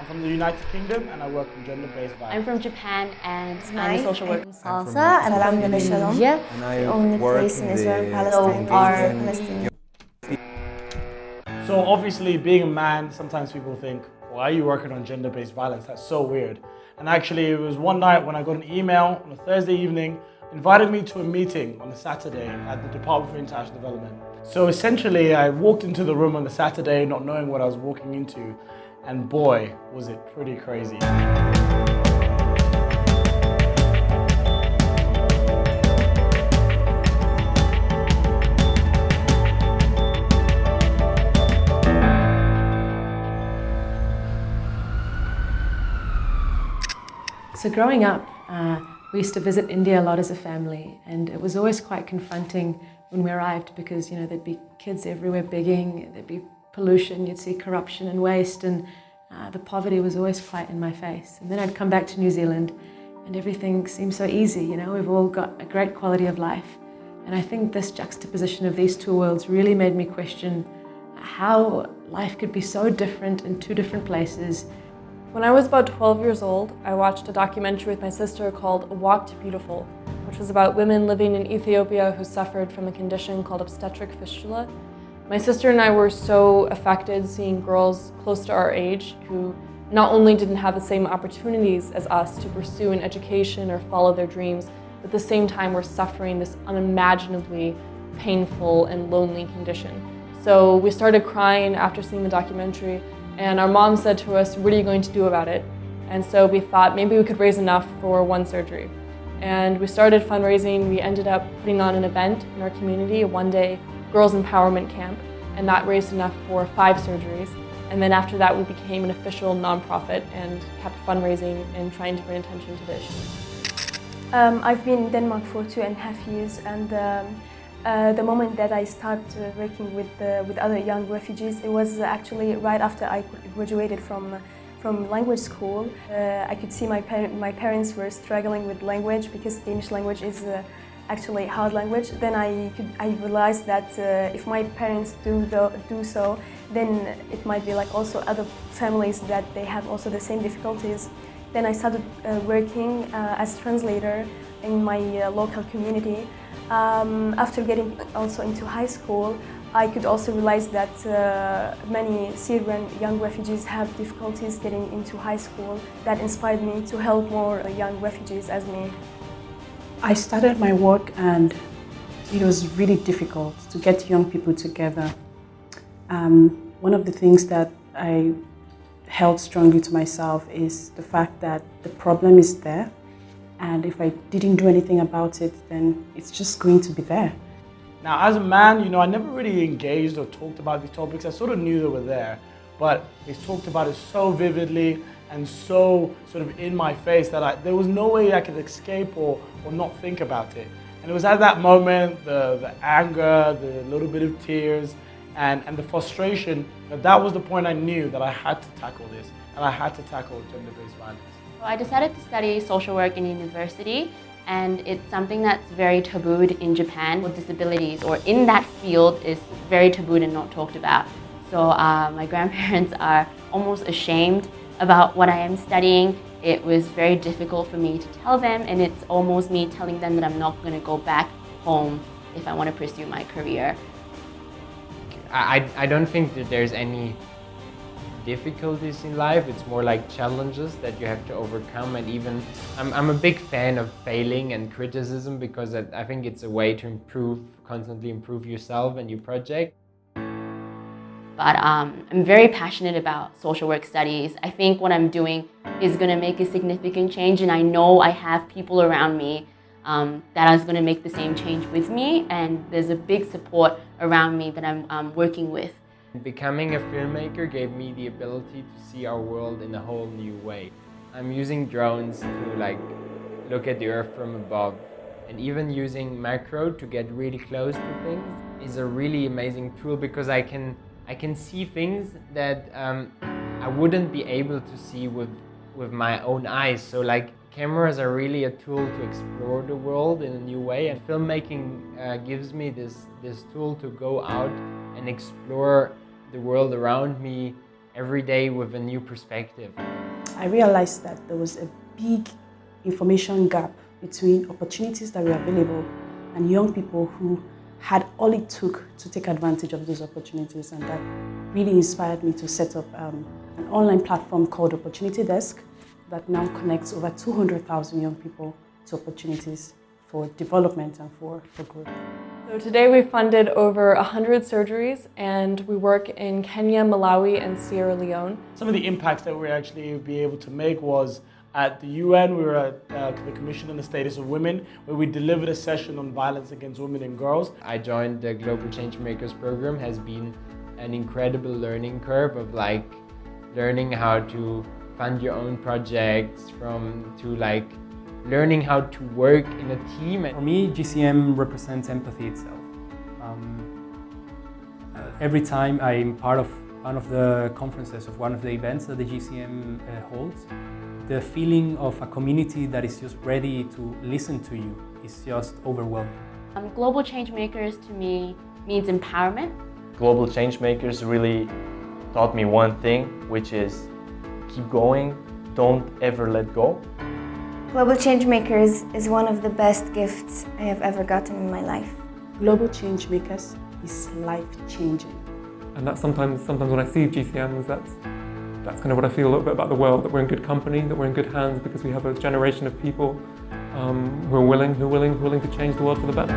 from the United Kingdom and I work on gender-based violence. I'm from Japan and I'm a social worker. I'm from Indonesia. And I work in the Palestine. So obviously being a man, sometimes people think, why are you working on gender-based violence? That's so weird. And actually it was one night when I got an email on a Thursday evening inviting me to a meeting on a Saturday at the Department for International Development. So essentially I walked into the room on the Saturday not knowing what I was walking into, and boy, was it pretty crazy. So growing up, we used to visit India a lot as a family, and it was always quite confronting when we arrived because, there'd be kids everywhere begging, there'd be pollution, you'd see corruption and waste, and the poverty was always quite in my face. And then I'd come back to New Zealand and everything seemed so easy, we've all got a great quality of life. And I think this juxtaposition of these two worlds really made me question how life could be so different in two different places. When I was about 12 years old, I watched a documentary with my sister called A Walk to Beautiful, which was about women living in Ethiopia who suffered from a condition called obstetric fistula. My sister and I were so affected seeing girls close to our age who not only didn't have the same opportunities as us to pursue an education or follow their dreams, but at the same time were suffering this unimaginably painful and lonely condition. So we started crying after seeing the documentary, and our mom said to us, "What are you going to do about it?" And so we thought maybe we could raise enough for one surgery. And we started fundraising. We ended up putting on an event in our community, a one-day girls empowerment camp, and that raised enough for 5 surgeries. And then after that, we became an official nonprofit and kept fundraising and trying to bring attention to the issue. I've been in Denmark for 2.5 years, and the moment that I started working with other young refugees, it was actually right after I graduated from language school. I could see my parents were struggling with language because Danish language is actually a hard language. Then I realized that if my parents do so, then it might be like also other families that they have also the same difficulties. Then I started working as translator in my local community. After getting also into high school, I could also realize that many Syrian young refugees have difficulties getting into high school. That inspired me to help more young refugees as me. I started my work and it was really difficult to get young people together. One of the things that I held strongly to myself is the fact that the problem is there, and if I didn't do anything about it, then it's just going to be there. Now, as a man, I never really engaged or talked about these topics. I sort of knew they were there, but he's talked about it so vividly and so sort of in my face that there was no way I could escape or not think about it. And it was at that moment, the anger, the little bit of tears, and the frustration, that was the point I knew that I had to tackle this, and I had to tackle gender-based violence. So I decided to study social work in university, and it's something that's very tabooed in Japan. With disabilities, or in that field, is very tabooed and not talked about. So my grandparents are almost ashamed about what I am studying. It was very difficult for me to tell them, and it's almost me telling them that I'm not going to go back home if I want to pursue my career. I don't think that there's any difficulties in life. It's more like challenges that you have to overcome, and even I'm a big fan of failing and criticism because I think it's a way to constantly improve yourself and your project. But I'm very passionate about social work studies. I think what I'm doing is going to make a significant change, and I know I have people around me that is going to make the same change with me, and there's a big support around me that I'm working with. Becoming a filmmaker gave me the ability to see our world in a whole new way. I'm using drones to look at the earth from above, and even using macro to get really close to things is a really amazing tool because I can see things that I wouldn't be able to see with my own eyes. So cameras are really a tool to explore the world in a new way, and filmmaking gives me this tool to go out and explore the world around me every day with a new perspective. I realized that there was a big information gap between opportunities that were available and young people who had all it took to take advantage of those opportunities, and that really inspired me to set up an online platform called Opportunity Desk that now connects over 200,000 young people to opportunities for development and for growth. So today we funded over 100 surgeries, and we work in Kenya, Malawi, and Sierra Leone. Some of the impacts that we actually be able to make was at the UN, we were at the Commission on the Status of Women, where we delivered a session on violence against women and girls. I joined the Global Changemakers program. Has been an incredible learning curve of like learning how to fund your own projects, to learning how to work in a team. For me, GCM represents empathy itself. Every time I'm part of one of the conferences, of one of the events that the GCM holds, the feeling of a community that is just ready to listen to you is just overwhelming. Global Changemakers to me means empowerment. Global Changemakers really taught me one thing, which is keep going, don't ever let go. Global Changemakers is one of the best gifts I have ever gotten in my life. Global Changemakers is life-changing. And that's sometimes when I see GCMs, that's kind of what I feel a little bit about the world, that we're in good company, that we're in good hands because we have a generation of people who are willing to change the world for the better.